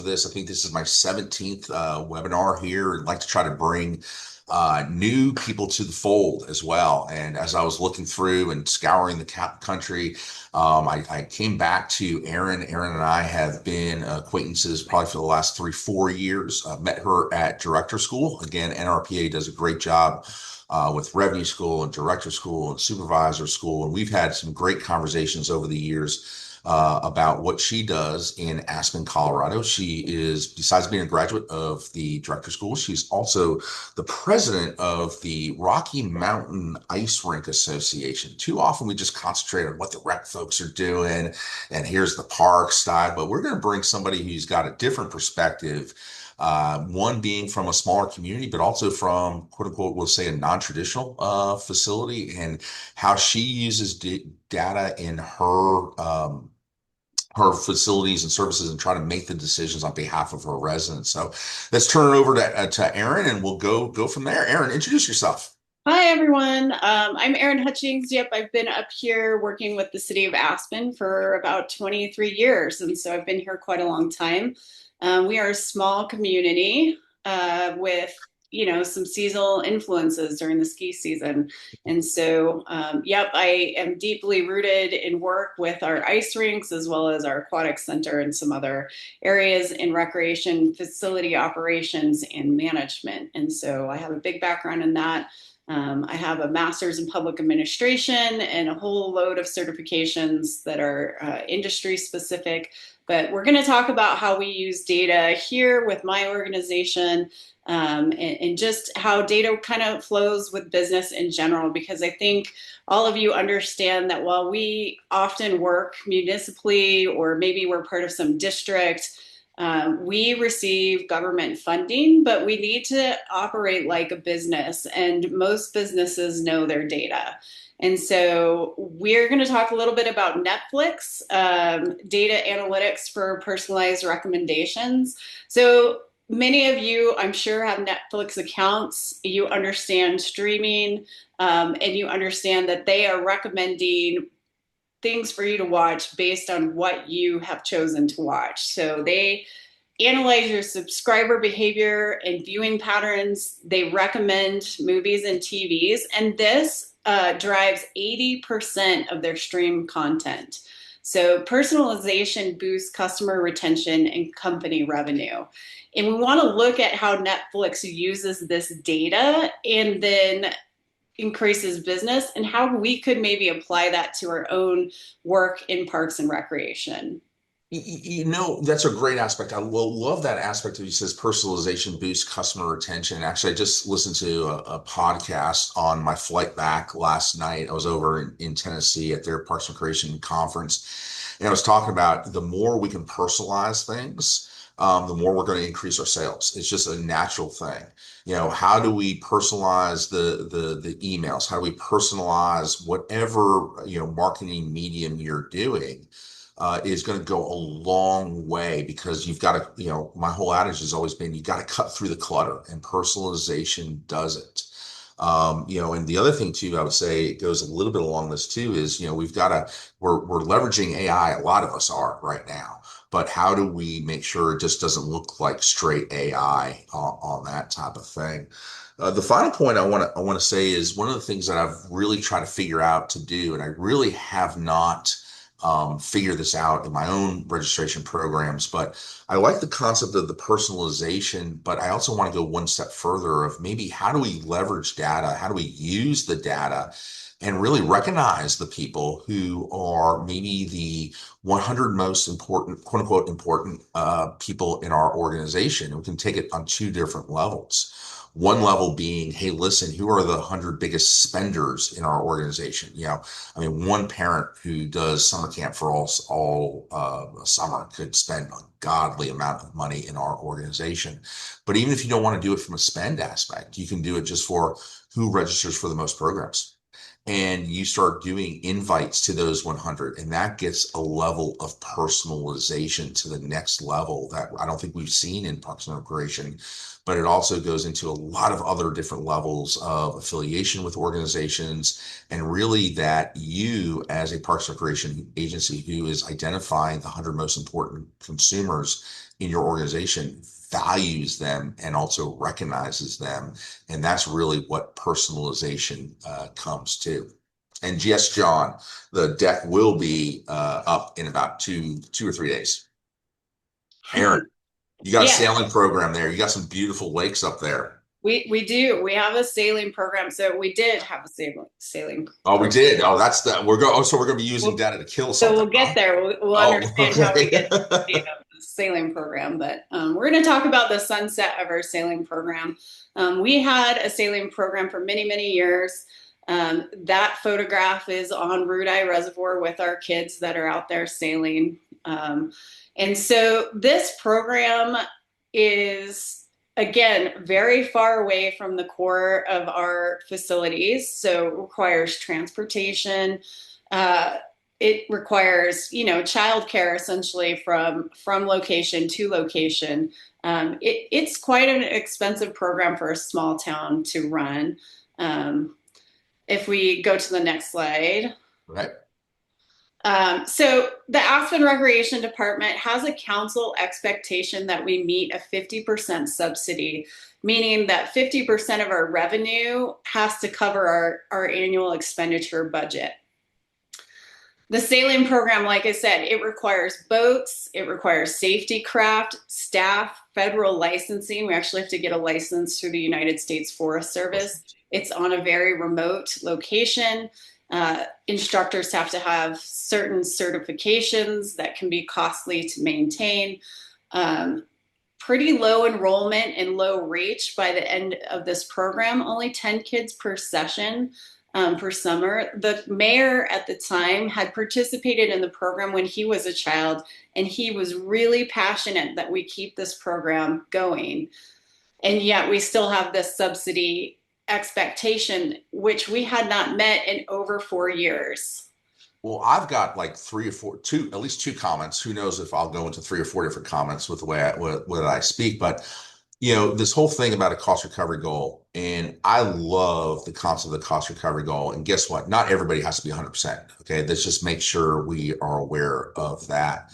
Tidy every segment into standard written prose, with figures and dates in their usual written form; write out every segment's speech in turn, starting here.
this. I think this is my 17th webinar here. I'd like to try to bring new people to the fold as well. And as I was looking through and scouring the country, I came back to Erin. Erin and I have been acquaintances probably for the last 3, 4 years. Met her at director school. Again, NRPA does a great job with revenue school and director school and supervisor school. And we've had some great conversations over the years about what she does in Aspen, Colorado. She is, besides being a graduate of the director school, she's also the president of the Rocky Mountain Ice Rink Association. Too often we just concentrate on what the rec folks are doing and here's the park style, but we're going to bring somebody who's got a different perspective. One being from a smaller community, but also from quote unquote, we'll say a non-traditional facility, and how she uses data in her facilities and services and try to make the decisions on behalf of her residents. So let's turn it over to Erin, and we'll go from there. Erin, introduce yourself. Hi, everyone. I'm Erin Hutchings. Yep, I've been up here working with the city of Aspen for about 23 years, and so I've been here quite a long time. We are a small community with, some seasonal influences during the ski season. And so, yep, I am deeply rooted in work with our ice rinks as well as our aquatic center and some other areas in recreation facility operations and management. And so I have a big background in that. I have a master's in public administration and a whole load of certifications that are industry specific. But we're going to talk about how we use data here with my organization, and just how data kind of flows with business in general, because I think all of you understand that while we often work municipally or maybe we're part of some district, we receive government funding, but we need to operate like a business, and most businesses know their data. And so we're going to talk a little bit about Netflix, data analytics for personalized recommendations. So many of you, I'm sure, have Netflix accounts. You understand streaming, and you understand that they are recommending things for you to watch based on what you have chosen to watch. So they analyze your subscriber behavior and viewing patterns. They recommend movies and TVs, and this drives 80% of their stream content. So personalization boosts customer retention and company revenue. And we want to look at how Netflix uses this data and then increases business, and how we could maybe apply that to our own work in parks and recreation. That's a great aspect. I will love that aspect of you says personalization boosts customer retention. Actually, I just listened to a podcast on my flight back last night. I was over in Tennessee at their Parks and Recreation conference, and I was talking about the more we can personalize things, the more we're going to increase our sales. It's just a natural thing. How do we personalize the emails? How do we personalize whatever, marketing medium you're doing? Is going to go a long way, because you've got to, my whole adage has always been, you got to cut through the clutter, and personalization does it. And the other thing too, I would say it goes a little bit along this too, is, we're leveraging AI. A lot of us are right now, but how do we make sure it just doesn't look like straight AI on that type of thing? The final point I want to say is one of the things that I've really tried to figure out to do, and I really have not figure this out in my own registration programs. But I like the concept of the personalization, but I also want to go one step further of maybe how do we leverage data? How do we use the data and really recognize the people who are maybe the 100 most important, quote unquote, important people in our organization? And we can take it on two different levels. One level being, hey, listen, who are the 100 biggest spenders in our organization? One parent who does summer camp for all summer could spend a godly amount of money in our organization. But even if you don't want to do it from a spend aspect, you can do it just for who registers for the most programs. And you start doing invites to those 100, and that gets a level of personalization to the next level that I don't think we've seen in Parks and Recreation. But it also goes into a lot of other different levels of affiliation with organizations, and really that you, as a Parks and Recreation agency who is identifying the 100 most important consumers in your organization values them and also recognizes them. And that's really what personalization comes to. And yes, John, the deck will be up in about 2 or 3 days. Erin, you got a Yeah, sailing program there. You got some beautiful lakes up there. we do. We have a sailing program. So we did have a sailing Oh, we program. did. Oh, that's the we're going. Oh, so we're going to be using data to kill So something, we'll huh? get there. We'll Oh, understand how we okay. get to the sailing program. But we're going to talk about the sunset of our sailing program. We had a sailing program for many, many years. That photograph is on Root Eye Reservoir with our kids that are out there sailing. And so this program is, again, very far away from the core of our facilities. So it requires transportation. Uh, it requires, childcare essentially from location to location. It's quite an expensive program for a small town to run. If we go to the next slide. Right. So the Aspen Recreation Department has a council expectation that we meet a 50% subsidy, meaning that 50% of our revenue has to cover our annual expenditure budget. The sailing program, like I said, it requires boats, it requires safety craft, staff, federal licensing. We actually have to get a license through the United States Forest Service. It's on a very remote location. Instructors have to have certain certifications that can be costly to maintain. Pretty low enrollment and low reach by the end of this program, only 10 kids per session per summer. The mayor at the time had participated in the program when he was a child, and he was really passionate that we keep this program going. And yet we still have this subsidy expectation, which we had not met in over 4 years. Well, I've got like three or four, two, at least two comments. Who knows if I'll go into three or four different comments with the way what I speak, but this whole thing about a cost recovery goal, and I love the concept of the cost recovery goal. And guess what? Not everybody has to be 100%. Okay. Let's just make sure we are aware of that.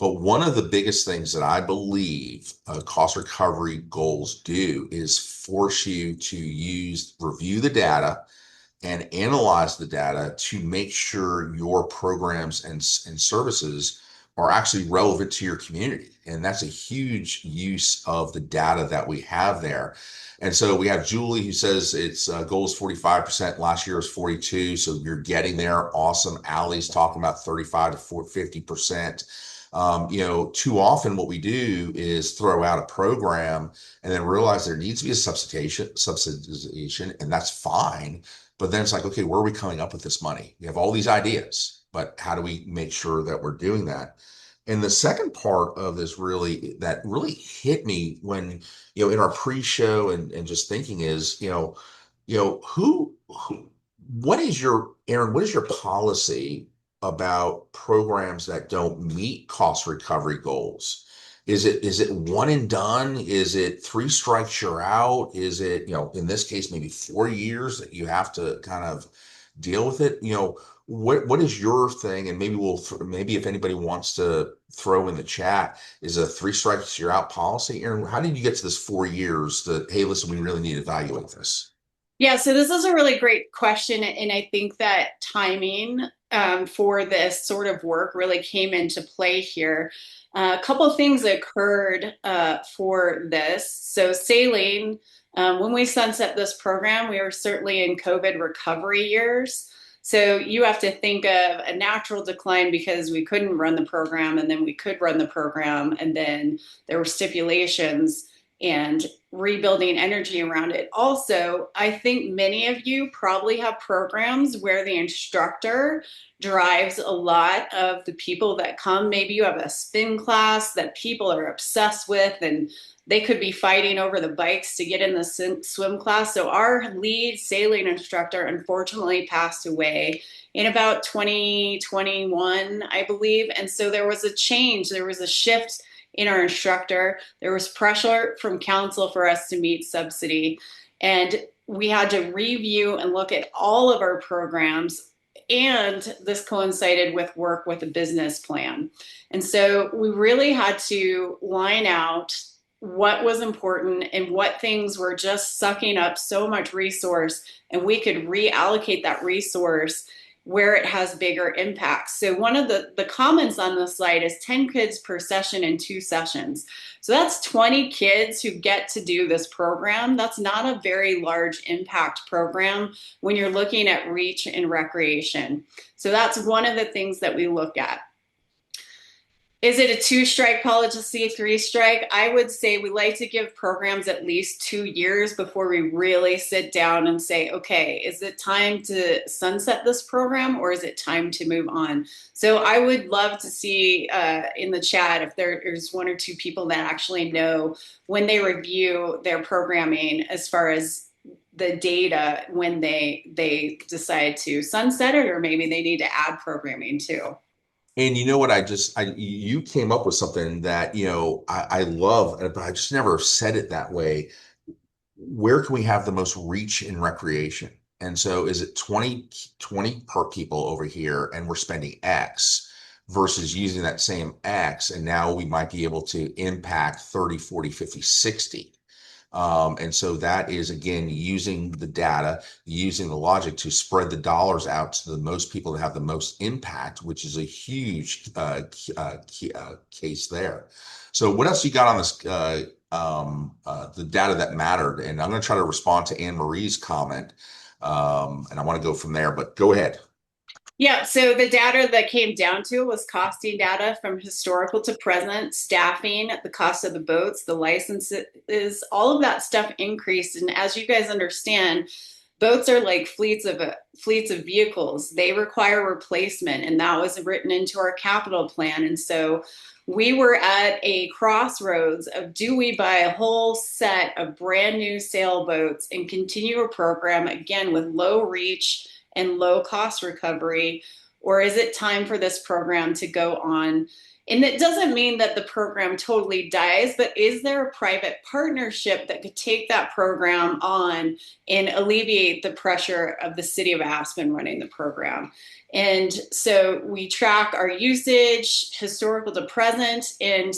But one of the biggest things that I believe cost recovery goals do is force you to review the data and analyze the data to make sure your programs and services are actually relevant to your community. And that's a huge use of the data that we have there. And so we have Julie who says its goal is 45%. Last year was 42. So you're getting there. Awesome. Allie's talking about 35 to 50%. Too often what we do is throw out a program and then realize there needs to be a subsidization, and that's fine. But then it's like, okay, where are we coming up with this money? We have all these ideas, but how do we make sure that we're doing that? And the second part of this that really hit me when, in our pre-show and just thinking is, who, what is Erin, what is your policy about programs that don't meet cost recovery goals? Is it one and done? Is it three strikes you're out? Is it, in this case, maybe 4 years that you have to kind of deal with it? What is your thing? And maybe if anybody wants to throw in the chat, is a three strikes you're out policy? Erin, how did you get to this 4 years that, hey, listen, we really need to evaluate this? Yeah, so this is a really great question. And I think that timing for this sort of work really came into play here. A couple of things occurred for this. So, sailing, when we sunset this program, we were certainly in COVID recovery years. So, you have to think of a natural decline because we couldn't run the program, and then we could run the program, and then there were stipulations and rebuilding energy around it. Also, I think many of you probably have programs where the instructor drives a lot of the people that come. Maybe you have a spin class that people are obsessed with, and they could be fighting over the bikes to get in the swim class. So our lead sailing instructor unfortunately passed away in about 2021, I believe. And so there was a change, there was a shift in our instructor. There was pressure from council for us to meet subsidy. And we had to review and look at all of our programs and this coincided with work with a business plan. And so we really had to line out what was important and what things were just sucking up so much resource, and we could reallocate that resource where it has bigger impacts. So one of the comments on the slide is 10 kids per session in 2 sessions. So that's 20 kids who get to do this program. That's not a very large impact program when you're looking at reach and recreation. So that's one of the things that we look at. Is it a 2-strike policy, a 3-strike? I would say we like to give programs at least 2 years before we really sit down and say, okay, is it time to sunset this program or is it time to move on? So I would love to see in the chat if there's 1 or 2 people that actually know when they review their programming as far as the data when they decide to sunset it, or maybe they need to add programming too. And you know what? You came up with something that, I love, but I just never said it that way. Where can we have the most reach in recreation? And so is it 20 per people over here and we're spending X versus using that same X and now we might be able to impact 30, 40, 50, 60. And so that is, again, using the data, using the logic to spread the dollars out to the most people that have the most impact, which is a huge case there. So what else you got on this, the data that mattered? And I'm going to try to respond to Anne Marie's comment, and I want to go from there, but go ahead. Yeah, so the data that came down to was costing data from historical to present, staffing, the cost of the boats, the licenses, all of that stuff increased. And as you guys understand, boats are like fleets of vehicles. They require replacement, and that was written into our capital plan. And so we were at a crossroads of, do we buy a whole set of brand new sailboats and continue a program again with low reach and low cost recovery, or is it time for this program to go on? And it doesn't mean that the program totally dies, but is there a private partnership that could take that program on and alleviate the pressure of the city of Aspen running the program? And so we track our usage, historical to present, and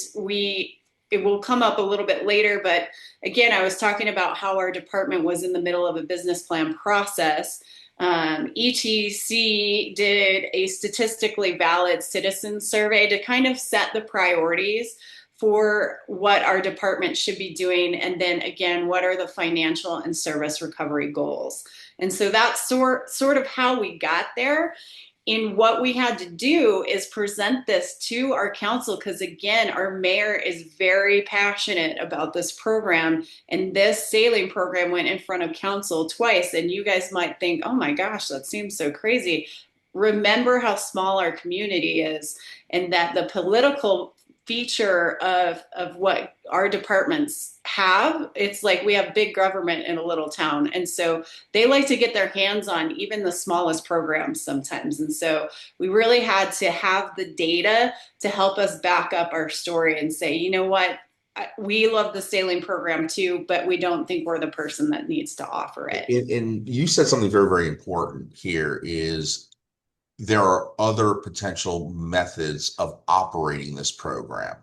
it will come up a little bit later, but again, I was talking about how our department was in the middle of a business plan process. ETC did a statistically valid citizen survey to kind of set the priorities for what our department should be doing. And then again, what are the financial and service recovery goals? And so that's sort of how we got there. And what we had to do is present this to our council, because again, our mayor is very passionate about this program, and this sailing program went in front of council twice. And you guys might think, oh my gosh, that seems so crazy. Remember how small our community is, and that the political feature of what our departments have, it's like we have big government in a little town, and so they like to get their hands on even the smallest programs sometimes. And so we really had to have the data to help us back up our story and say, you know what, we love the sailing program too, but we don't think we're the person that needs to offer it. And you said something very, very important here is there are other potential methods of operating this program.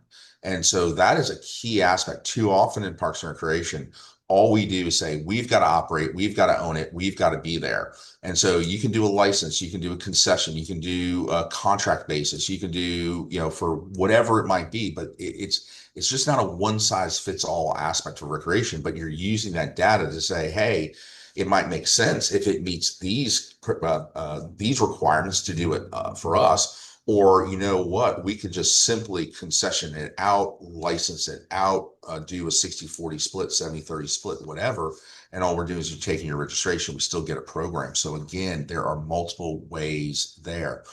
And so that is a key aspect. Too often in Parks and Recreation, all we do is say, we've got to operate, we've got to own it, we've got to be there. And so you can do a license, you can do a concession, you can do a contract basis, you can do, for whatever it might be, but it's just not a one size fits all aspect of recreation, but you're using that data to say, hey, it might make sense if it meets these requirements to do it for us, or you know what, we could just simply concession it out, license it out, do a 60-40 split, 70-30 split, whatever, and all we're doing is you're taking your registration, we still get a program. So again, there are multiple ways there.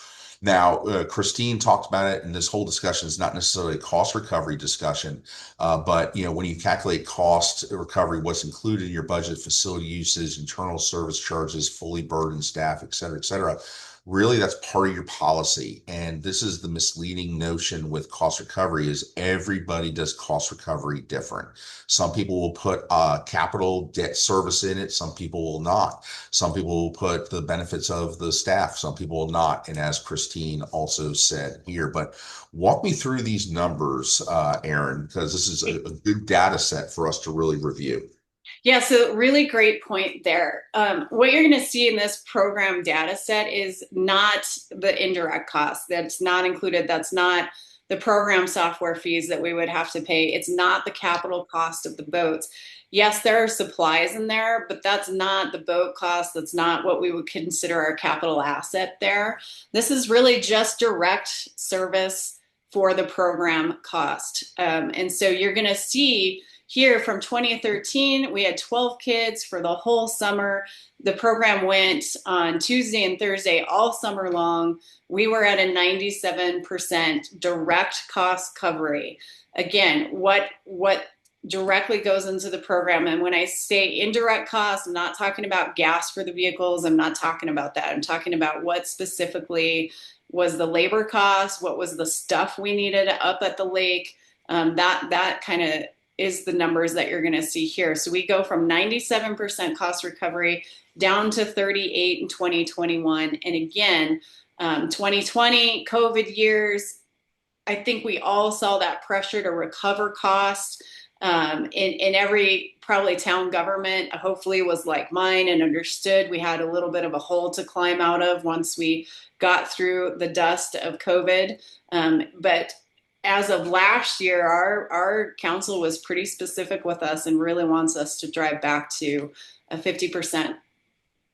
Now, Christine talked about it, and this whole discussion is not necessarily a cost recovery discussion, but when you calculate cost recovery, what's included in your budget, facility usage, internal service charges, fully burdened staff, et cetera, really that's part of your policy. And this is the misleading notion with cost recovery is everybody does cost recovery different. Some people will put capital debt service in it. Some people will not. Some people will put the benefits of the staff. Some people will not. And as Christine also said here, but walk me through these numbers, Erin, because this is a good data set for us to really review. Yeah, so really great point there. What you're going to see in this program data set is not the indirect costs. That's not included. That's not the program software fees that we would have to pay. It's not the capital cost of the boats. Yes, there are supplies in there, but that's not the boat cost. That's not what we would consider our capital asset there. This is really just direct service for the program cost. And so you're going to see here from 2013, we had 12 kids for the whole summer. The program went on Tuesday and Thursday all summer long. We were at a 97% direct cost recovery. Again, what directly goes into the program. And when I say indirect costs, I'm not talking about gas for the vehicles. I'm not talking about that. I'm talking about what specifically was the labor cost, what was the stuff we needed up at the lake. That kind of is the numbers that you're going to see here. So we go from 97% cost recovery down to 38 in 2021. And again, 2020, COVID years, I think we all saw that pressure to recover costs. In every probably town government, hopefully was like mine and understood we had a little bit of a hole to climb out of once we got through the dust of COVID. But as of last year, our council was pretty specific with us and really wants us to drive back to a 50%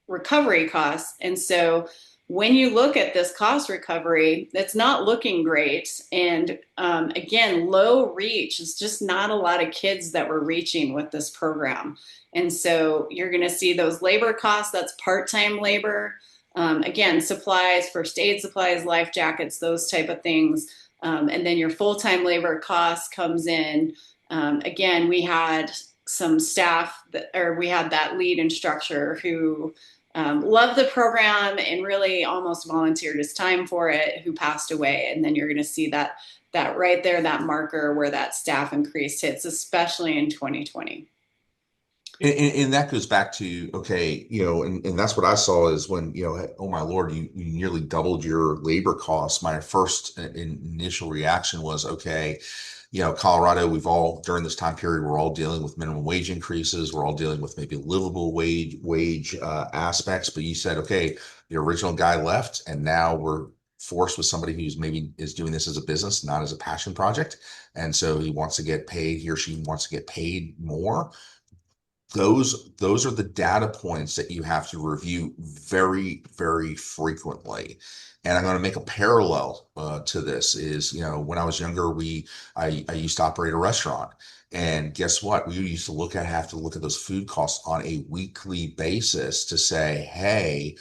recovery cost. And so when you look at this cost recovery, it's not looking great. And again, low reach. It's just not a lot of kids that we're reaching with this program. And so you're going to see those labor costs. That's part-time labor. Again, supplies, first aid supplies, life jackets, those type of things. And then your full-time labor cost comes in. Again, we had some staff we had that lead instructor who loved the program and really almost volunteered his time for it, who passed away. And then you're going to see that right there, that marker where that staff increase hits, especially in 2020. And that goes back to, okay, and that's what I saw is when, oh my Lord, you nearly doubled your labor costs. My first initial reaction was, okay, Colorado, we've all, during this time period, we're all dealing with minimum wage increases. We're all dealing with maybe livable wage aspects. But you said, okay, the original guy left, and now we're forced with somebody who's maybe is doing this as a business, not as a passion project. And so he wants to get paid, he or she wants to get paid more. Those are the data points that you have to review very, very frequently. And I'm going to make a parallel to this is, when I was younger, I used to operate a restaurant. And guess what? We used to have to look at those food costs on a weekly basis to say, hey,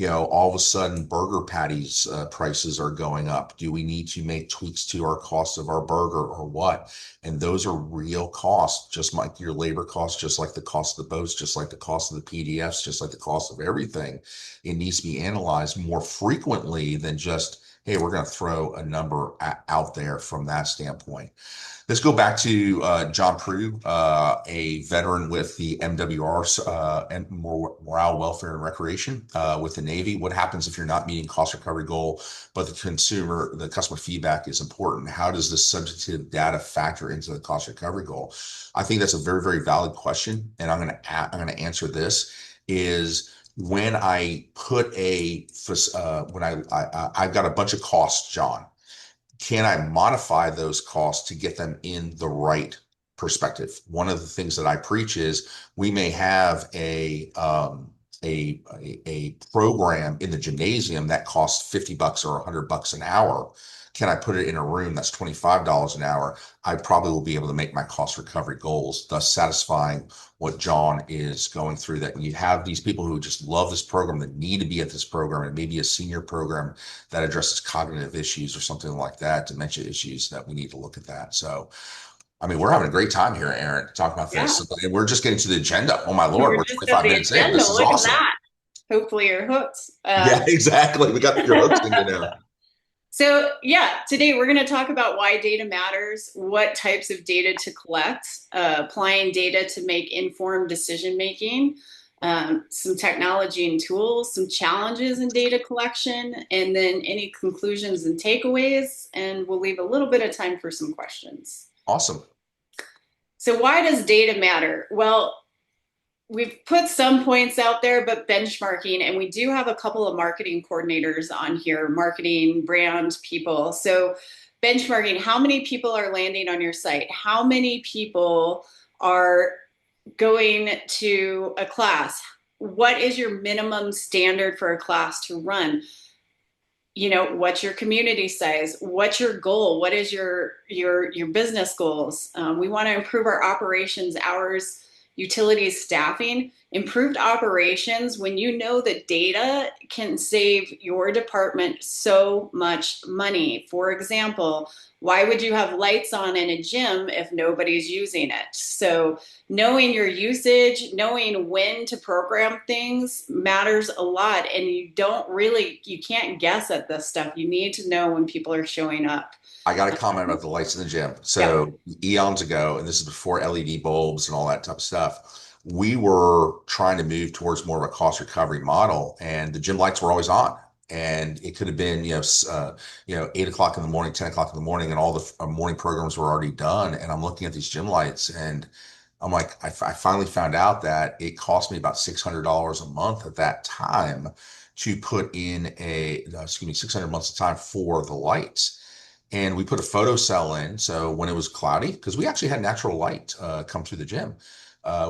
all of a sudden burger patties prices are going up. Do we need to make tweaks to our cost of our burger or what? And those are real costs, just like your labor costs, just like the cost of the boats, just like the cost of the PDFs, just like the cost of everything. It needs to be analyzed more frequently than just, hey, we're going to throw a number out there from that standpoint. Let's go back to John Prue, a veteran with the MWR and Morale, Welfare, and Recreation with the Navy. What happens if you're not meeting cost recovery goal, but the customer feedback is important? How does this substantive data factor into the cost recovery goal? I think that's a very, very valid question, and I'm going to answer this is when I put I've got a bunch of costs, John. Can I modify those costs to get them in the right perspective? One of the things that I preach is we may have a program in the gymnasium that costs $50 or $100 an hour. Can I put it in a room that's $25 an hour? I probably will be able to make my cost recovery goals, thus satisfying what John is going through. That you have these people who just love this program, that need to be at this program, and maybe a senior program that addresses cognitive issues or something like that, dementia issues, that we need to look at that. So, I mean, we're having a great time here, Erin, talking about Yeah, this. And we're just getting to the agenda. Oh my Lord, we're we're just at 25 the minutes in. agenda. This is Look at awesome. that. Hopefully you're hooked. Yeah, exactly. We got your hooks into now. So, yeah, today we're going to talk about why data matters, what types of data to collect, applying data to make informed decision making, some technology and tools, some challenges in data collection, and then any conclusions and takeaways. And we'll leave a little bit of time for some questions. Awesome. So, why does data matter? Well, we've put some points out there, but benchmarking, and we do have a couple of marketing coordinators on here, marketing brand people. So benchmarking, how many people are landing on your site? How many people are going to a class? What is your minimum standard for a class to run? You know, what's your community size? What's your goal? What is your business goals? We want to improve our operations hours, utilities, staffing. Improved operations, when you know that data can save your department so much money. For example, why would you have lights on in a gym if nobody's using it? So knowing your usage, knowing when to program things matters a lot. And you can't guess at this stuff. You need to know when people are showing up. I got a comment about the lights in the gym. Yeah. So eons ago, and this is before LED bulbs and all that type of stuff, we were trying to move towards more of a cost recovery model, and the gym lights were always on. And it could have been, 8 o'clock in the morning, 10 o'clock in the morning, and all the morning programs were already done. And I'm looking at these gym lights, and I'm like, I finally found out that it cost me about $600 a month at that time to put in excuse me, 600 months of time for the lights. And we put a photo cell in. So when it was cloudy, because we actually had natural light come through the gym,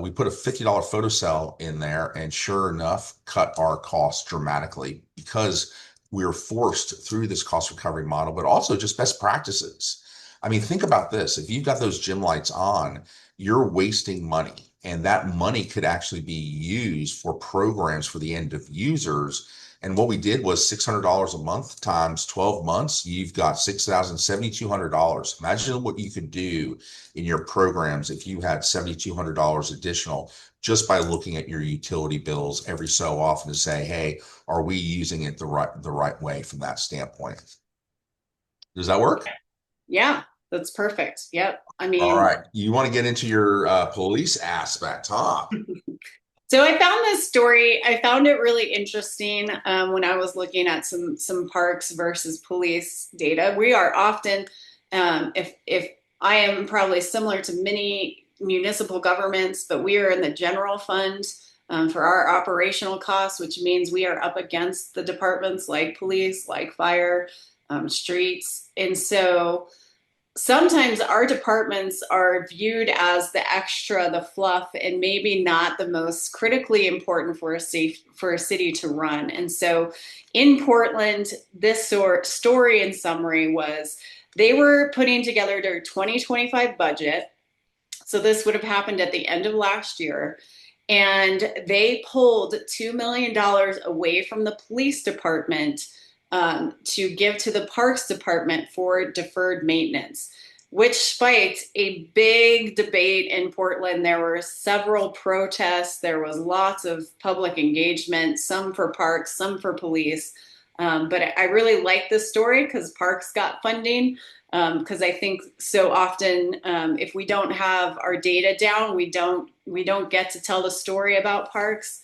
we put a $50 photo cell in there, and sure enough, cut our costs dramatically because we were forced through this cost recovery model, but also just best practices. I mean, think about this. If you've got those gym lights on, you're wasting money. And that money could actually be used for programs for the end of users. And what we did was $600 a month times 12 months, you've got $7,200. Imagine what you could do in your programs if you had $7,200 additional just by looking at your utility bills every so often to say, hey, are we using it the right way from that standpoint? Does that work? Yeah, that's perfect. Yep. I All mean, right. You want to get into your police aspect, huh? so I found this story. I found it really interesting when I was looking at some parks versus police data. We are often, if I am probably similar to many municipal governments, but we are in the general fund for our operational costs, which means we are up against the departments like police, like fire, streets, and so sometimes our departments are viewed as the extra, the fluff, and maybe not the most critically important for a city to run. And so in Portland, this story in summary was they were putting together their 2025 budget. So this would have happened at the end of last year. And they pulled $2 million away from the police department to give to the Parks Department for deferred maintenance, which spiked a big debate in Portland. There were several protests. There was lots of public engagement, some for parks, some for police. But I really like this story because parks got funding. Because I think so often, if we don't have our data down, we don't get to tell the story about parks.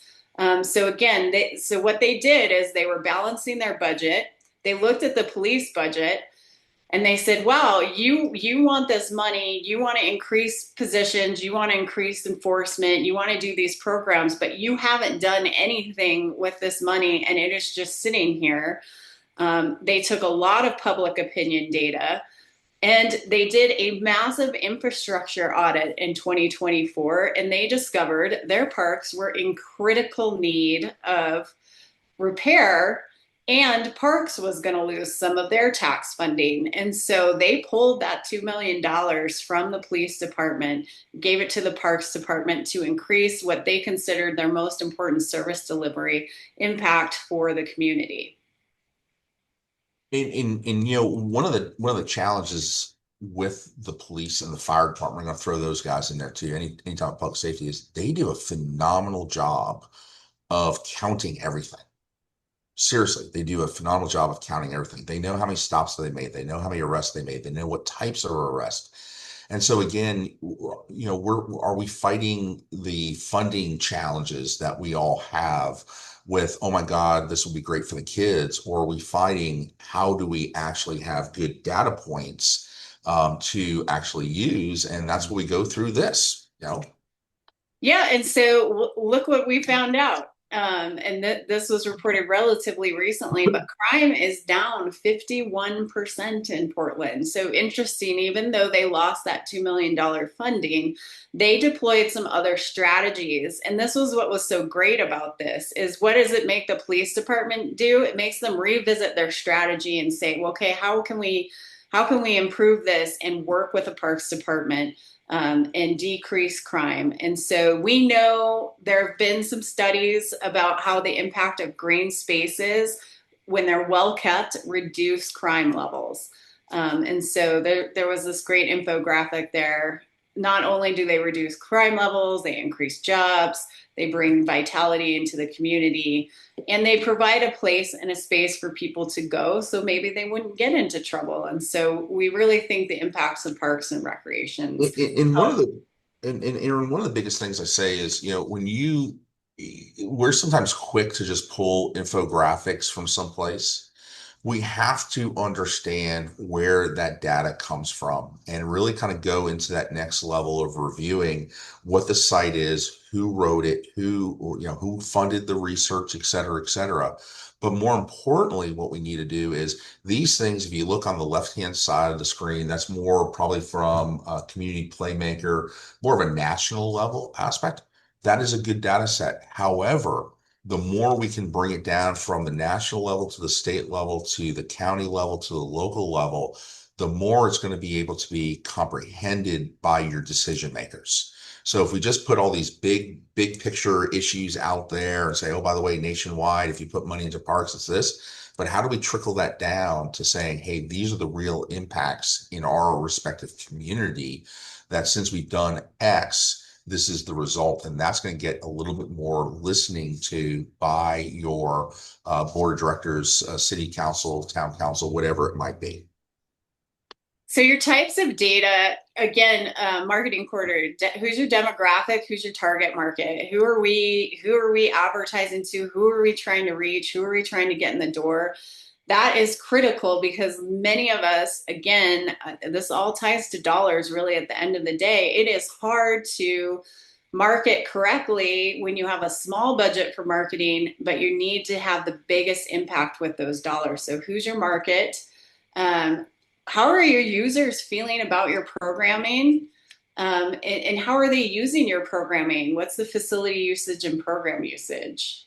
So again, so what they did is they were balancing their budget. They looked at the police budget and they said, "Wow, you want this money, you want to increase positions, you want to increase enforcement, you want to do these programs, but you haven't done anything with this money, and it is just sitting here." They took a lot of public opinion data and they did a massive infrastructure audit in 2024, and they discovered their parks were in critical need of repair, and Parks was going to lose some of their tax funding. And so they pulled that $2 million from the police department, gave it to the Parks Department to increase what they considered their most important service delivery impact for the community. One of the challenges with the police and the fire department, I'm going to throw those guys in there too. Anytime public safety is, they do a phenomenal job of counting everything. Seriously, they do a phenomenal job of counting everything. They know how many stops they made. They know how many arrests they made. They know what types of arrests. And so again, are we fighting the funding challenges that we all have with, oh my God, this will be great for the kids, or are we fighting how do we actually have good data points to actually use? And that's what we go through this. Yeah, and so look what we found out. And this was reported relatively recently, but crime is down 51% in Portland. So interesting, even though they lost that $2 million funding, they deployed some other strategies. And this was what was so great about this is what does it make the police department do? It makes them revisit their strategy and say, well, okay, how can we improve this and work with the parks department and decrease crime. And so we know there have been some studies about how the impact of green spaces, when they're well kept, reduce crime levels. And so there was this great infographic there. Not only do they reduce crime levels, they increase jobs, they bring vitality into the community, and they provide a place and a space for people to go so maybe they wouldn't get into trouble. And so we really think the impacts of parks and recreations In one of help. the and Aaron, one of the biggest things I say is, when we're sometimes quick to just pull infographics from someplace. We have to understand where that data comes from and really kind of go into that next level of reviewing what the site is, who wrote it, who funded the research, et cetera, et cetera. But more importantly, what we need to do is these things, if you look on the left-hand side of the screen, that's more probably from a community playmaker, more of a national level aspect. That is a good data set. However, the more we can bring it down from the national level to the state level to the county level to the local level, the more it's going to be able to be comprehended by your decision makers. So if we just put all these big picture issues out there and say, oh, by the way, nationwide, if you put money into parks, it's this. But how do we trickle that down to saying, hey, these are the real impacts in our respective community that since we've done X, this is the result, and that's going to get a little bit more listening to by your board of directors, city council, town council, whatever it might be. So your types of data, again, marketing quarter, who's your demographic, who's your target market, who are we advertising to, who are we trying to reach, who are we trying to get in the door? That is critical because many of us, again, this all ties to dollars really at the end of the day. It is hard to market correctly when you have a small budget for marketing, but you need to have the biggest impact with those dollars. So who's your market? Um, how are your users feeling about your programming? And how are they using your programming? What's the facility usage and program usage?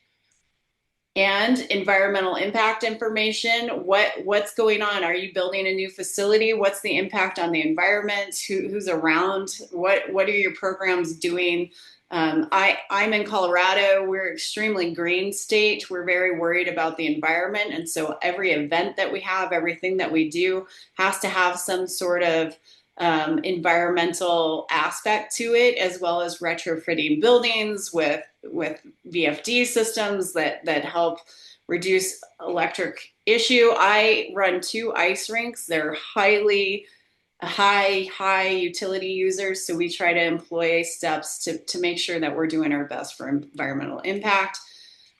And environmental impact information. What's going on? Are you building a new facility? What's the impact on the environment? Who's around? What are your programs doing? I'm in Colorado. We're extremely green state. We're very worried about the environment, and so every event that we have, everything that we do, has to have some sort of environmental aspect to it, as well as retrofitting buildings with VFD systems that help reduce electric issue. I run two ice rinks. They're highly high utility users, so we try to employ steps to make sure that we're doing our best for environmental impact.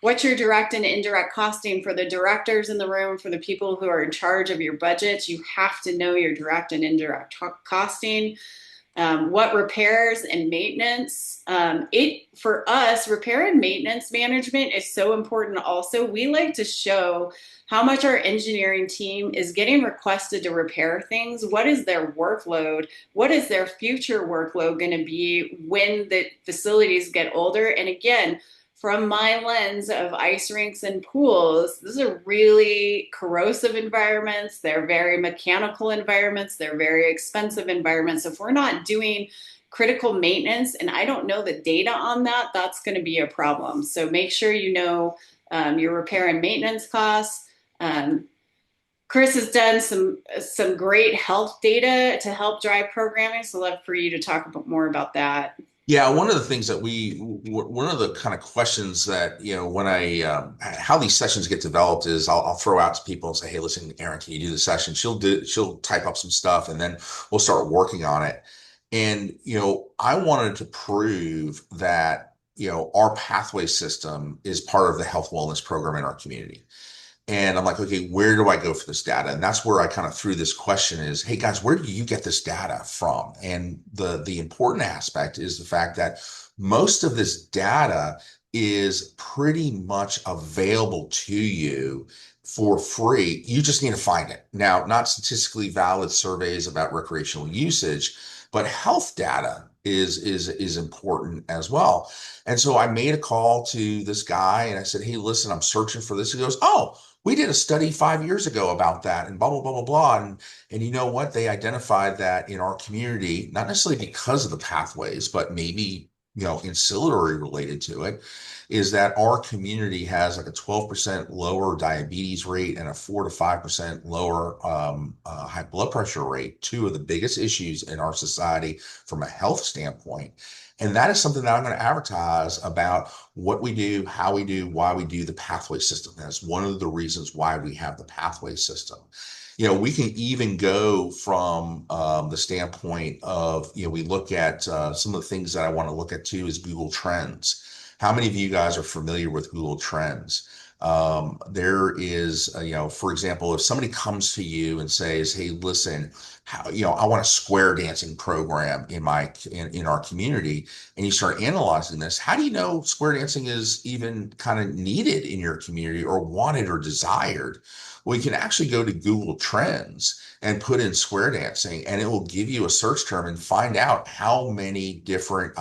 What's your direct and indirect costing for the directors in the room, for the people who are in charge of your budget? You have to know your direct and indirect costing. What repairs and maintenance? For us, repair and maintenance management is so important. Also, we like to show how much our engineering team is getting requested to repair things. What is their workload? What is their future workload going to be when the facilities get older? And again, from my lens of ice rinks and pools, these are really corrosive environments. They're very mechanical environments. They're very expensive environments. If we're not doing critical maintenance, and I don't know the data on that, that's going to be a problem. So make sure you know your repair and maintenance costs. Chris has done some great health data to help drive programming. So I'd love for you to talk more about that. Yeah, one of the things that one of the kind of questions that, when how these sessions get developed is I'll throw out to people and say, hey, listen, Erin, can you do the session? She'll type up some stuff and then we'll start working on it. And, I wanted to prove that, our pathway system is part of the health wellness program in our community. And I'm like, okay, where do I go for this data? And that's where I kind of threw this question is, hey guys, where do you get this data from? And the important aspect is the fact that most of this data is pretty much available to you for free. You just need to find it. Now, not statistically valid surveys about recreational usage, but health data is important as well. And so I made a call to this guy and I said, hey, listen, I'm searching for this. He goes, oh, we did a study 5 years ago about that and blah, blah, blah, blah, blah. And you know what? They identified that in our community, not necessarily because of the pathways, but maybe, ancillary related to it, is that our community has like a 12% lower diabetes rate and a 4 to 5% lower high blood pressure rate, two of the biggest issues in our society from a health standpoint. And that is something that I'm going to advertise about what we do, how we do, why we do the pathway system. That's one of the reasons why we have the pathway system. We can even go from the standpoint of, we look at some of the things that I want to look at too is Google Trends. How many of you guys are familiar with Google Trends? There is, for example, if somebody comes to you and says, hey, listen, I want a square dancing program in our community, and you start analyzing this, how do you know square dancing is even kind of needed in your community or wanted or desired? Well, you can actually go to Google Trends and put in square dancing, and it will give you a search term and find out how many different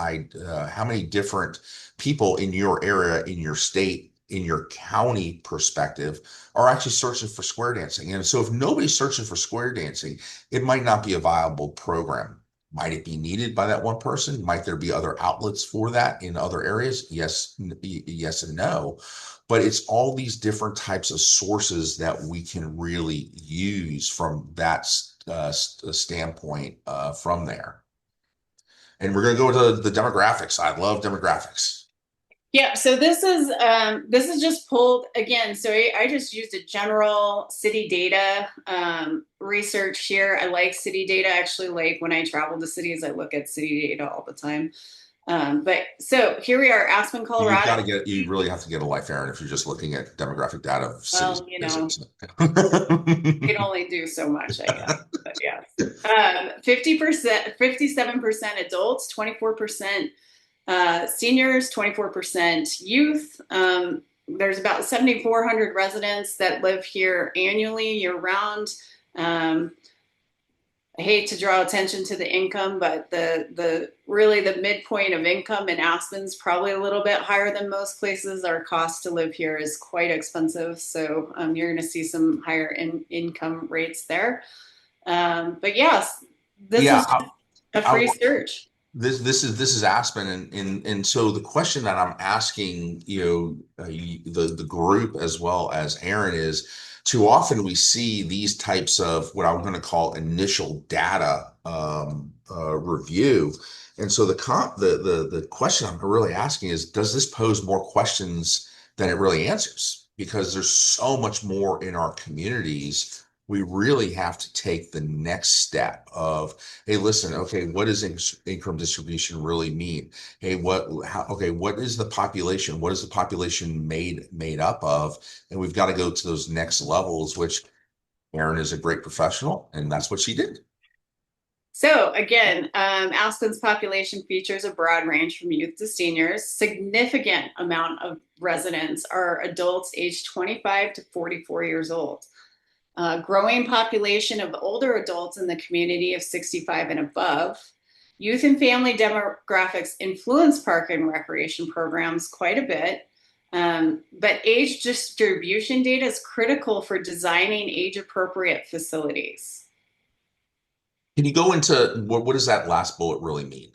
people in your area, in your state, in your county perspective are actually searching for square dancing. And so if nobody's searching for square dancing, it might not be a viable program. Might it be needed by that one person? Might there be other outlets for that in other areas? Yes, yes, and no. But it's all these different types of sources that we can really use from that standpoint from there. And we're going to go to the demographics. I love demographics. Yeah, so this is just pulled again. So I just used a general city data research here. I like city data. Actually, like when I travel to cities, I look at city data all the time. But so here we are, Aspen, Colorado. You really have to get a life, Aaron, if you're just looking at demographic data of cities Well, and visits. you can only do so much, I guess. But yeah, 50%, 57% adults, 24% seniors, 24% youth. There's about 7,400 residents that live here annually, year round. I hate to draw attention to the income, but the really the midpoint of income in Aspen's probably a little bit higher than most places. Our cost to live here is quite expensive, so you're going to see some higher income rates there. But yes, this Yeah, is a I, free search. this is Aspen, and so the question that I'm asking, the group as well as Aaron is, too often we see these types of what I'm going to call initial data review, and so the question I'm really asking is, does this pose more questions than it really answers? Because there's so much more in our communities. We really have to take the next step of, hey, listen, okay, what does income distribution really mean? Hey, what is the population? What is the population made up of? And we've got to go to those next levels, which Erin is a great professional, and that's what she did. So again, Aspen's population features a broad range from youth to seniors. Significant amount of residents are adults aged 25 to 44 years old. Growing population of older adults in the community of 65 and above. Youth and family demographics influence park and recreation programs quite a bit. But age distribution data is critical for designing age appropriate facilities. Can you go into what does that last bullet really mean?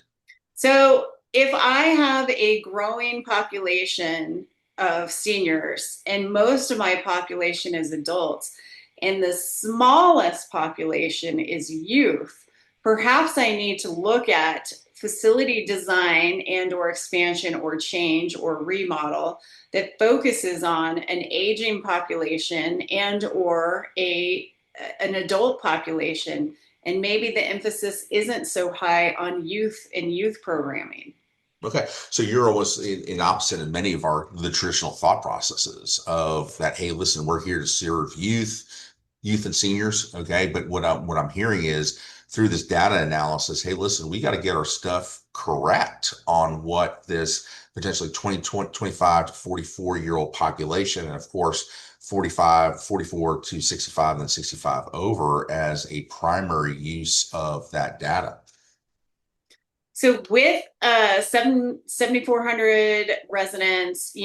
So if I have a growing population of seniors and most of my population is adults, and the smallest population is youth, perhaps I need to look at facility design and or expansion or change or remodel that focuses on an aging population and or an adult population, and maybe the emphasis isn't so high on youth and youth programming. Okay, so you're almost in opposite in many of the traditional thought processes of that. Hey, listen, we're here to serve youth and seniors. Okay, but what I'm hearing is through this data analysis. Hey, listen, we got to get our stuff correct on what this potentially 25 to 44-year-old population, and of course 44 to 65, and then 65 over as a primary use of that data. So with 7,400 residents,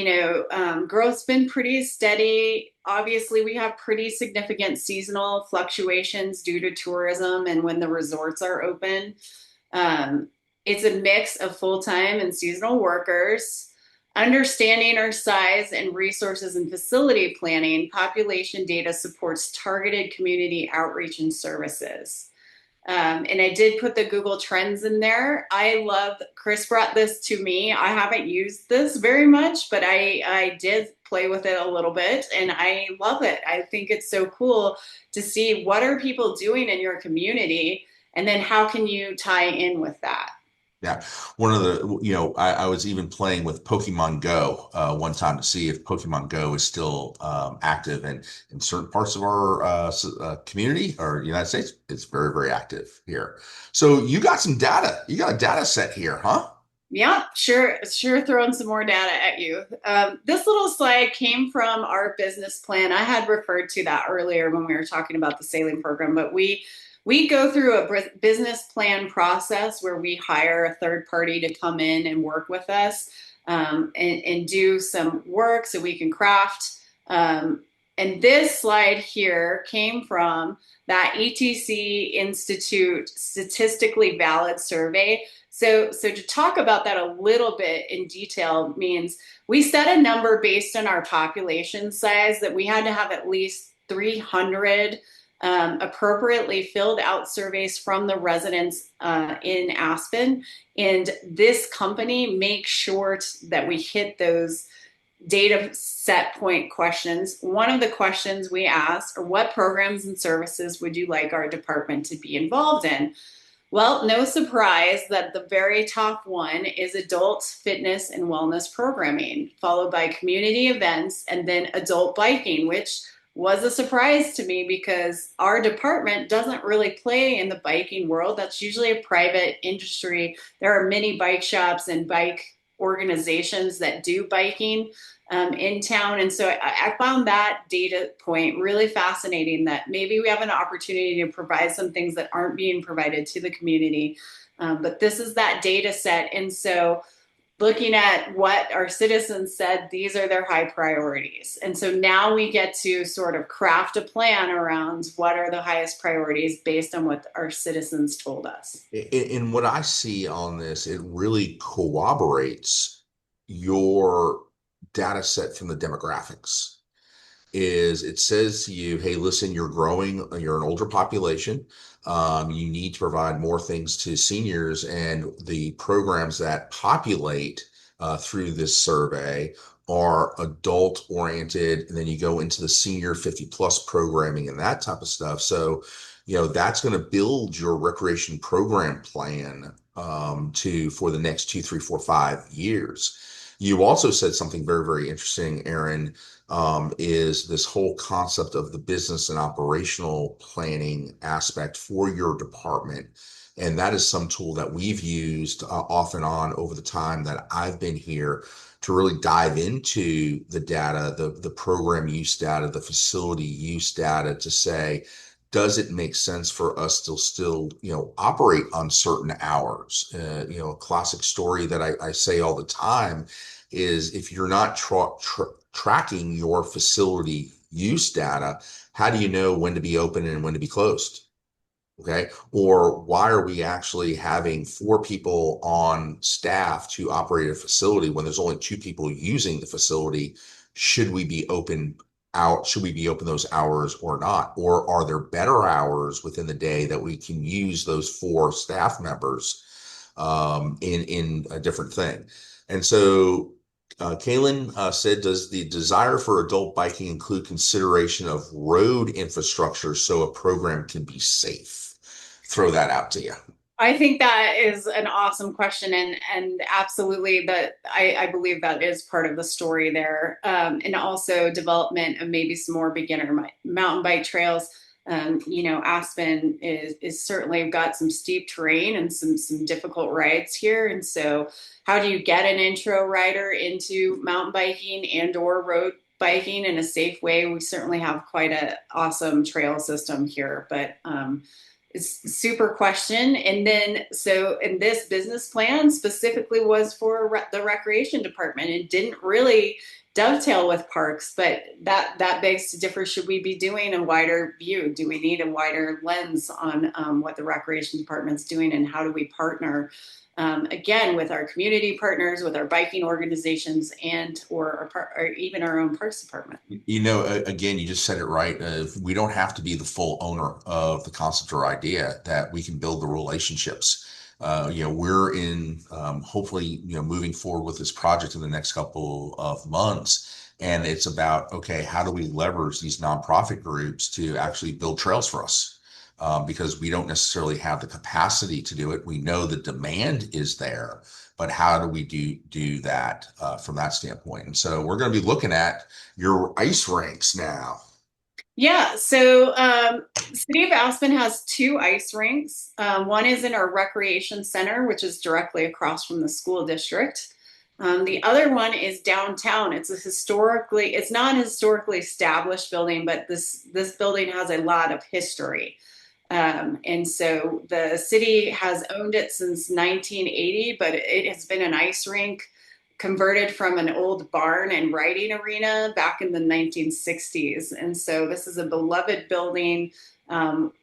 growth's been pretty steady. Obviously, we have pretty significant seasonal fluctuations due to tourism and when the resorts are open. Um, it's a mix of full-time and seasonal workers. Understanding our size and resources and facility planning, population data supports targeted community outreach and services. And I did put the Google Trends in there. I love, Chris brought this to me. I haven't used this very much, but I did play with it a little bit and I love it. I think it's so cool to see what are people doing in your community and then how can you tie in with that. Yeah, one of the, I was even playing with Pokemon Go one time to see if Pokemon Go is still active, and in certain parts of our community or United States, it's very, very active here. So you got some data. You got a data set here, huh? Yeah, sure. Throwing some more data at you. This little slide came from our business plan. I had referred to that earlier when we were talking about the sailing program, but we go through a business plan process where we hire a third party to come in and work with us and do some work so we can craft. And this slide here came from that ETC Institute statistically valid survey. So to talk about that a little bit in detail means we set a number based on our population size that we had to have at least 300 appropriately filled out surveys from the residents in Aspen. And this company makes sure that we hit those data set point questions. One of the questions we asked are what programs and services would you like our department to be involved in? Well, no surprise that the very top one is adult fitness and wellness programming, followed by community events and then adult biking, which was a surprise to me because our department doesn't really play in the biking world. That's usually a private industry. There are many bike shops and bike organizations that do biking in town. And so I found that data point really fascinating that maybe we have an opportunity to provide some things that aren't being provided to the community. But this is that data set. And so looking at what our citizens said, these are their high priorities. And so now we get to sort of craft a plan around what are the highest priorities based on what our citizens told us. In what I see on this, it really corroborates your data set from the demographics. Is it says to you, hey, listen, you're growing, you're an older population. You need to provide more things to seniors, and the programs that populate through this survey are adult oriented. And then you go into the senior 50 plus programming and that type of stuff. So, that's going to build your recreation program plan for the next 2, 3, 4, 5 years. You also said something very, very interesting, Erin, is this whole concept of the business and operational planning aspect for your department. And that is some tool that we've used off and on over the time that I've been here to really dive into the data, the program use data, the facility use data to say, does it make sense for us to still, operate on certain hours? A classic story that I say all the time is if you're not tracking your facility use data, how do you know when to be open and when to be closed? Okay. Or why are we actually having 4 people on staff to operate a facility when there's only 2 people using the facility? Should we be open out? Should we be open those hours or not? Or are there better hours within the day that we can use those 4 staff members in a different thing. And so Kaylin said, does the desire for adult biking include consideration of road infrastructure so a program can be safe? Throw that out to you. I think that is an awesome question, and absolutely that I believe that is part of the story there, and also development of maybe some more beginner mountain bike trails. Aspen is certainly got some steep terrain and some difficult rides here, and so how do you get an intro rider into mountain biking and or road biking in a safe way? We certainly have quite a awesome trail system here, but it's super question. And then, so, and this business plan specifically was for the recreation department. It didn't really dovetail with parks, but that begs to differ. Should we be doing a wider view? Do we need a wider lens on what the recreation department's doing, and how do we partner again with our community partners, with our biking organizations, and or even our own parks department? Again, you just said it right. We don't have to be the full owner of the concept or idea, that we can build the relationships. We're in hopefully, moving forward with this project in the next couple of months. And it's about, okay, how do we leverage these nonprofit groups to actually build trails for us? Because we don't necessarily have the capacity to do it. We know the demand is there, but how do we do that from that standpoint? And so we're going to be looking at your ice rinks now. Yeah, so City of Aspen has two ice rinks. One is in our recreation center, which is directly across from the school district. The other one is downtown. It's not a historically established building, but this building has a lot of history. And so the city has owned it since 1980, but it has been an ice rink converted from an old barn and riding arena back in the 1960s. And so this is a beloved building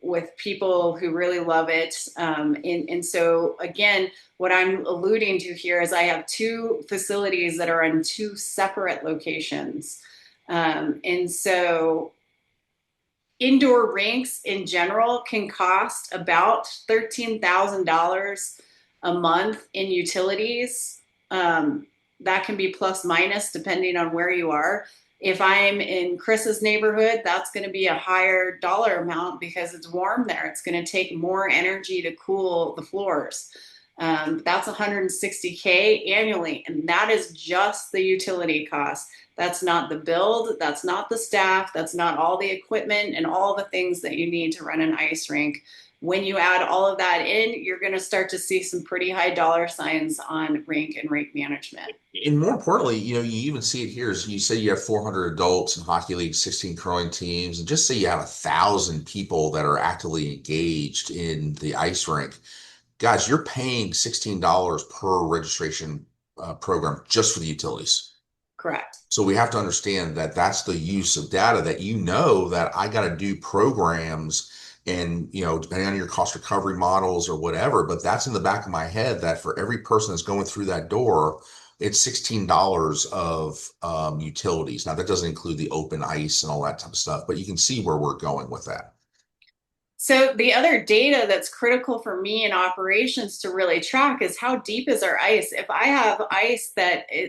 with people who really love it. And so, again, what I'm alluding to here is I have two facilities that are in two separate locations. And so indoor rinks in general can cost about $13,000 a month in utilities. That can be plus minus depending on where you are. If I'm in Chris's neighborhood, that's going to be a higher dollar amount because it's warm there. It's going to take more energy to cool the floors. That's $160K annually, and that is just the utility cost. That's not the build, that's not the staff, that's not all the equipment and all the things that you need to run an ice rink. When you add all of that in, you're going to start to see some pretty high dollar signs on rink and rink management. And more importantly, you even see it here. As you say, you have 400 adults in hockey league, 16 curling teams, and just say you have 1,000 people that are actively engaged in the ice rink. Guys, you're paying $16 per registration program just for the utilities. Correct. So we have to understand that that's the use of data, that that I got to do programs and, depending on your cost recovery models or whatever, but that's in the back of my head that for every person that's going through that door, it's $16 of utilities. Now, that doesn't include the open ice and all that type of stuff, but you can see where we're going with that. So the other data that's critical for me in operations to really track is how deep is our ice. If I have ice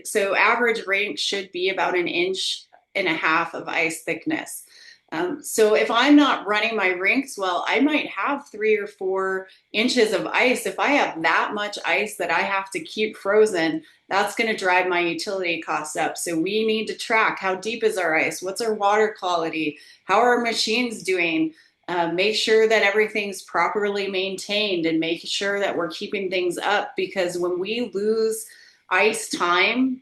so average rink should be about 1.5 inches of ice thickness. So if I'm not running my rinks well, I might have 3 or 4 inches of ice. If I have that much ice that I have to keep frozen, that's going to drive my utility costs up. So we need to track how deep is our ice, what's our water quality, how are our machines doing. Make sure that everything's properly maintained and make sure that we're keeping things up, because when we lose ice time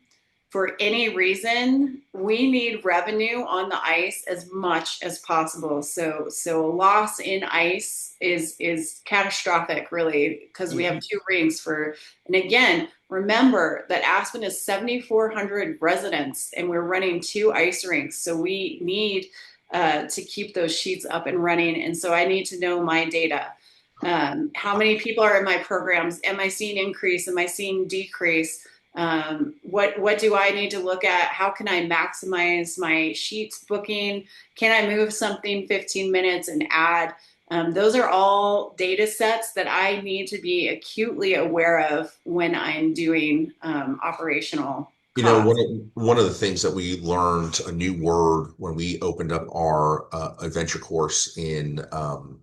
for any reason, we need revenue on the ice as much as possible. So a loss in ice is catastrophic, really, because we have two rinks and again, remember that Aspen is 7,400 residents and we're running two ice rinks. So we need to keep those sheets up and running. And so I need to know my data. How many people are in my programs? Am I seeing increase? Am I seeing decrease? What do I need to look at? How can I maximize my sheets booking? Can I move something 15 minutes and add Those are all data sets that I need to be acutely aware of when I'm doing operational You know, costs. one of the things that we learned a new word when we opened up our adventure course in the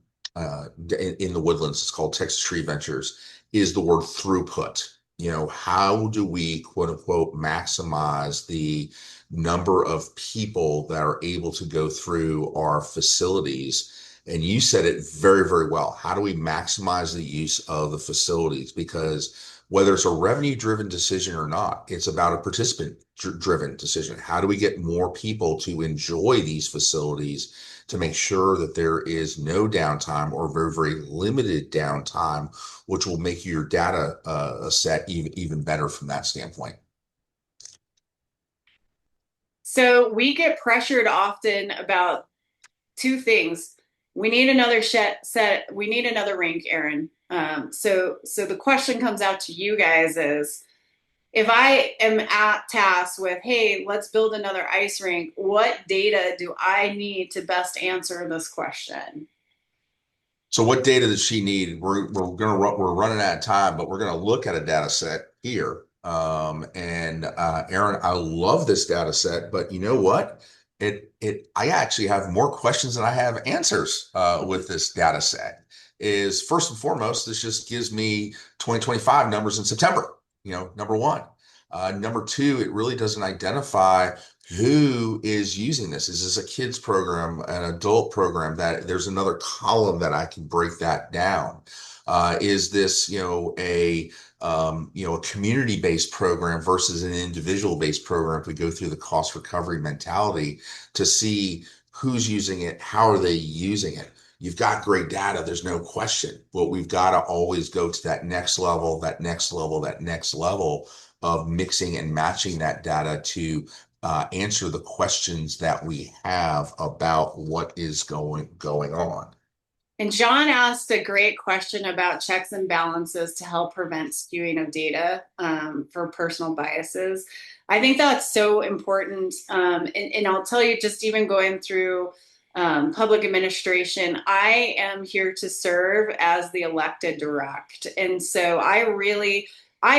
Woodlands, it's called Texas Tree Ventures, is the word throughput. You know, how do we quote unquote maximize the number of people that are able to go through our facilities? And you said it very, very well. How do we maximize the use of the facilities? Because whether it's a revenue driven decision or not, it's about a participant driven decision. How do we get more people to enjoy these facilities to make sure that there is no downtime or very, very limited downtime, which will make your data set even better from that standpoint? So we get pressured often about two things. We need another set. We need another rink, Erin. So the question comes out to you guys is, if I am at task with, hey, let's build another ice rink, what data do I need to best answer this question? So what data does she need? We're running out of time, but we're gonna look at a data set here. And Erin, I love this data set, but you know what? I actually have more questions than I have answers with this data set. Is first and foremost, this just gives me 2025 numbers in September. You know, number one. Number two, it really doesn't identify who is using this. Is this a kids program, an adult program? That there's another column that I can break that down. Is this, a community-based program versus an individual-based program? If we go through the cost recovery mentality to see who's using it, how are they using it? You've got great data, there's no question, but we've got to always go to that next level, that next level, that next level of mixing and matching that data to answer the questions that we have about what is going on. And John asked a great question about checks and balances to help prevent skewing of data for personal biases. I think that's so important. And I'll tell you, just even going through public administration, I am here to serve as the elected direct. And so I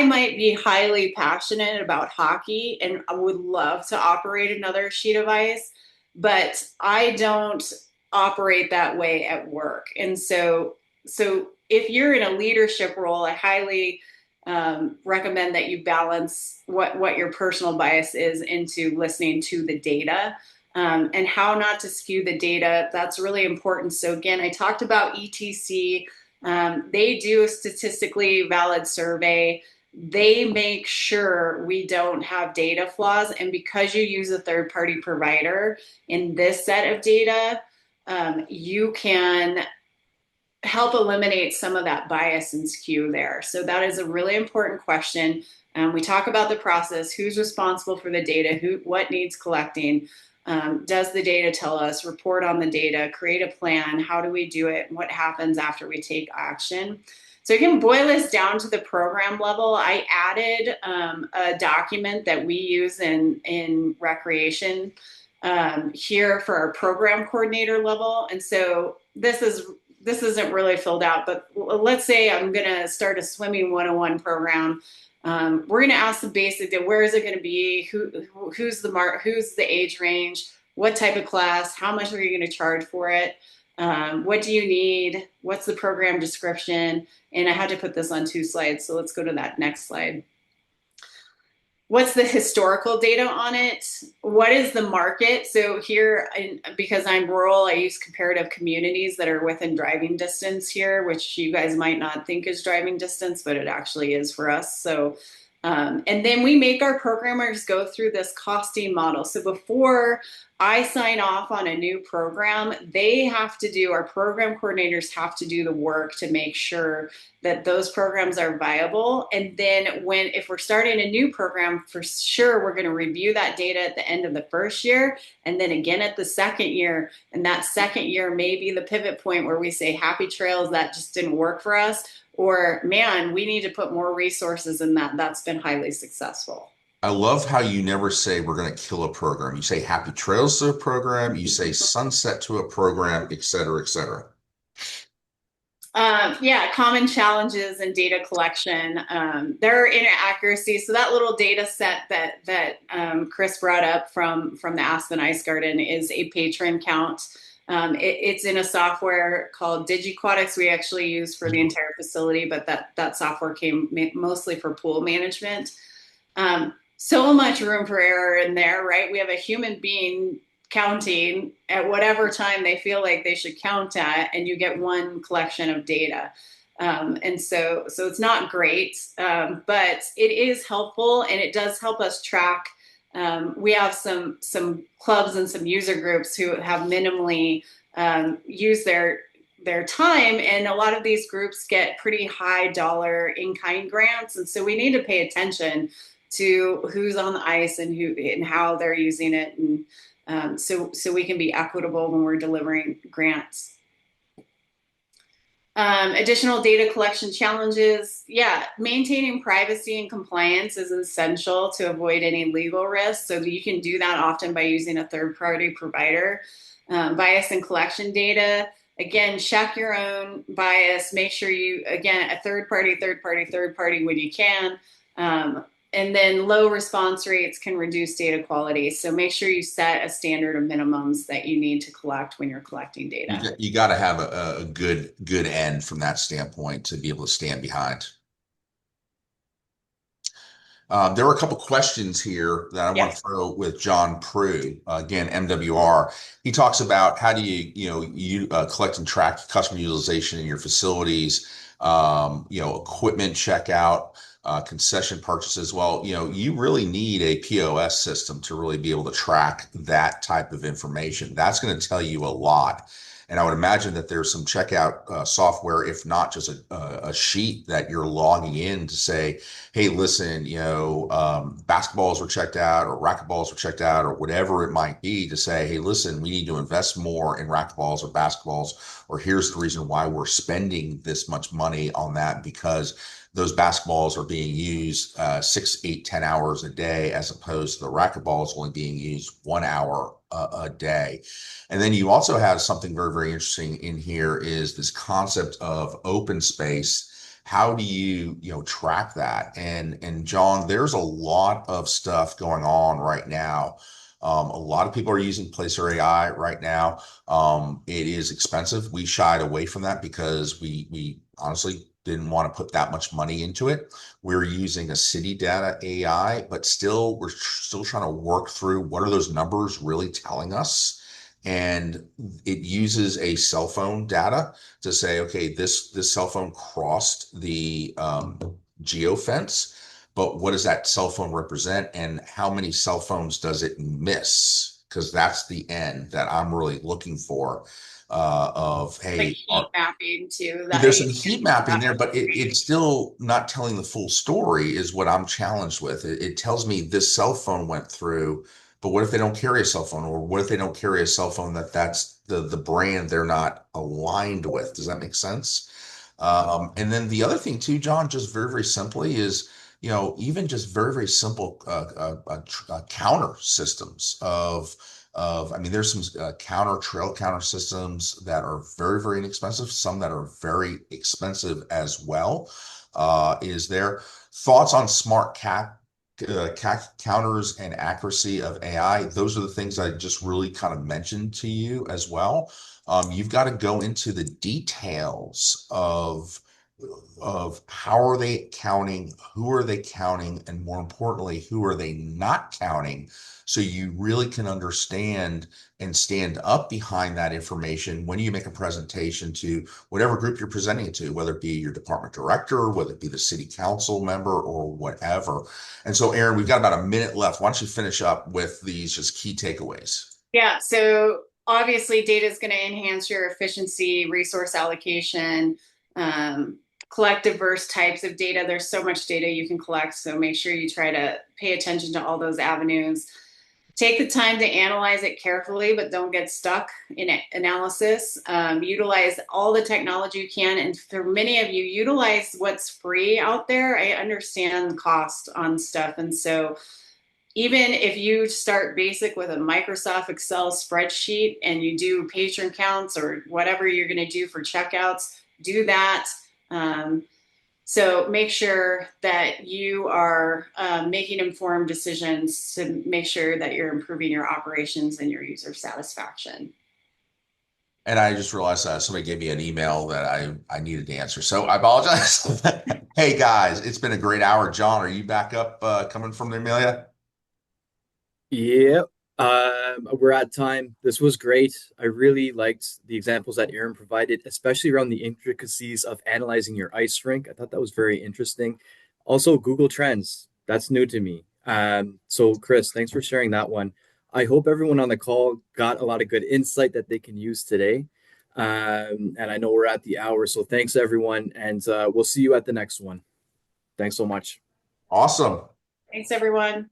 might be highly passionate about hockey and I would love to operate another sheet of ice, but I don't operate that way at work. And so if you're in a leadership role, I highly recommend that you balance what your personal bias is into listening to the data and how not to skew the data. That's really important. So again, I talked about ETC. They do a statistically valid survey. They make sure we don't have data flaws. And because you use a third party provider in this set of data, you can help eliminate some of that bias and skew there. So that is a really important question. We talk about the process, who's responsible for the data, what needs collecting, does the data tell us, report on the data, create a plan, how do we do it, what happens after we take action. So you can boil this down to the program level. I added a document that we use in recreation here for our program coordinator level. And so this isn't really filled out, but let's say I'm going to start a swimming 101 program. We're going to ask the basic, where is it going to be? Who's the age range? What type of class? How much are you going to charge for it? What do you need? What's the program description? And I had to put this on 2 slides. So let's go to that next slide. What's the historical data on it? What is the market? So here, because I'm rural, I use comparative communities that are within driving distance here, which you guys might not think is driving distance, but it actually is for us. So, and then we make our programmers go through this costing model. So before I sign off on a new program, our program coordinators have to do the work to make sure that those programs are viable. And then if we're starting a new program, for sure, we're going to review that data at the end of the first year and then again at the second year. And that second year may be the pivot point where we say, happy trails, that just didn't work for us. Or, man, we need to put more resources in that. That's been highly successful. I love how you never say we're going to kill a program. You say happy trails to a program, you say sunset to a program, et cetera, et cetera. Yeah, common challenges in data collection. There are inaccuracies. So that little data set that Chris brought up from the Aspen Ice Garden is a patron count. It's in a software called DigiQuatics we actually use for the entire facility, but that software came mostly for pool management. So much room for error in there, right? We have a human being counting at whatever time they feel like they should count at, and you get one collection of data. And so it's not great, but it is helpful, and it does help us track. We have some clubs and some user groups who have minimally used their time, and a lot of these groups get pretty high dollar in-kind grants, and so we need to pay attention to who's on the ice and who and how they're using it, and so we can be equitable when we're delivering grants. Additional data collection challenges. Yeah, maintaining privacy and compliance is essential to avoid any legal risks. So you can do that often by using a third-party provider. Bias and collection data. Again, check your own bias. Make sure you, again, a third party when you can. And then low response rates can reduce data quality. So make sure you set a standard of minimums that you need to collect when you're collecting data. You got to have a good end from that standpoint to be able to stand behind. There were a couple questions here that I want Yes. to throw with John Prue, again, MWR. He talks about how do you collect and track customer utilization in your facilities, equipment checkout, concession purchases. Well, you really need a POS system to really be able to track that type of information. That's going to tell you a lot. And I would imagine that there's some checkout software, if not just a sheet that you're logging in to say, hey, listen, basketballs were checked out or racquetballs were checked out or whatever it might be to say, hey, listen, we need to invest more in racquetballs or basketballs, or here's the reason why we're spending this much money on that because those basketballs are being used 6, 8, 10 hours a day, as opposed to the racquetballs only being used 1 hour a day. And then you also have something very, very interesting in here is this concept of open space. How do you track that? And John, there's a lot of stuff going on right now. A lot of people are using Placer AI right now. It is expensive. We shied away from that because we honestly didn't want to put that much money into it. We're using a city data AI, but still, we're still trying to work through what are those numbers really telling us. And it uses a cell phone data to say, okay, this cell phone crossed the geo fence, but what does that cell phone represent, and how many cell phones does it miss? Because that's the end that I'm really looking for. Of Like hey, heat mapping too. there's some heat mapping there, but it's still not telling the full story, is what I'm challenged with. It tells me this cell phone went through, but what if they don't carry a cell phone? Or what if they don't carry a cell phone that's the brand they're not aligned with? Does that make sense? And then the other thing too, John, just very, very simply is, even just very, very simple counter systems I mean, there's some trail counter systems that are very, very inexpensive, some that are very expensive as well. Is there thoughts on smart counters and accuracy of AI? Those are the things I just really kind of mentioned to you as well. You've got to go into the details of how are they counting, who are they counting, and more importantly, who are they not counting, so you really can understand and stand up behind that information when you make a presentation to whatever group you're presenting it to, whether it be your department director, whether it be the city council member, or whatever. And so, Erin, we've got about a minute left. Why don't you finish up with these just key takeaways? Yeah, so obviously data is going to enhance your efficiency, resource allocation, collect diverse types of data. There's so much data you can collect, so make sure you try to pay attention to all those avenues. Take the time to analyze it carefully, but don't get stuck in analysis. Utilize all the technology you can. And for many of you, utilize what's free out there. I understand the cost on stuff. And so even if you start basic with a Microsoft Excel spreadsheet and you do patron counts or whatever you're going to do for checkouts, do that. Um, so make sure that you are making informed decisions to make sure that you're improving your operations and your user satisfaction. And I just realized somebody gave me an email that I needed to answer. So I apologize. Hey guys, it's been a great hour. John, are you back up coming from the Amelia? Yeah, we're at time. This was great. I really liked the examples that Erin provided, especially around the intricacies of analyzing your ice rink. I thought that was very interesting. Also, Google Trends. That's new to me. So Chris, thanks for sharing that one. I hope everyone on the call got a lot of good insight that they can use today. And I know we're at the hour, so thanks everyone, and we'll see you at the next one. Thanks so much. Awesome. Thanks, everyone.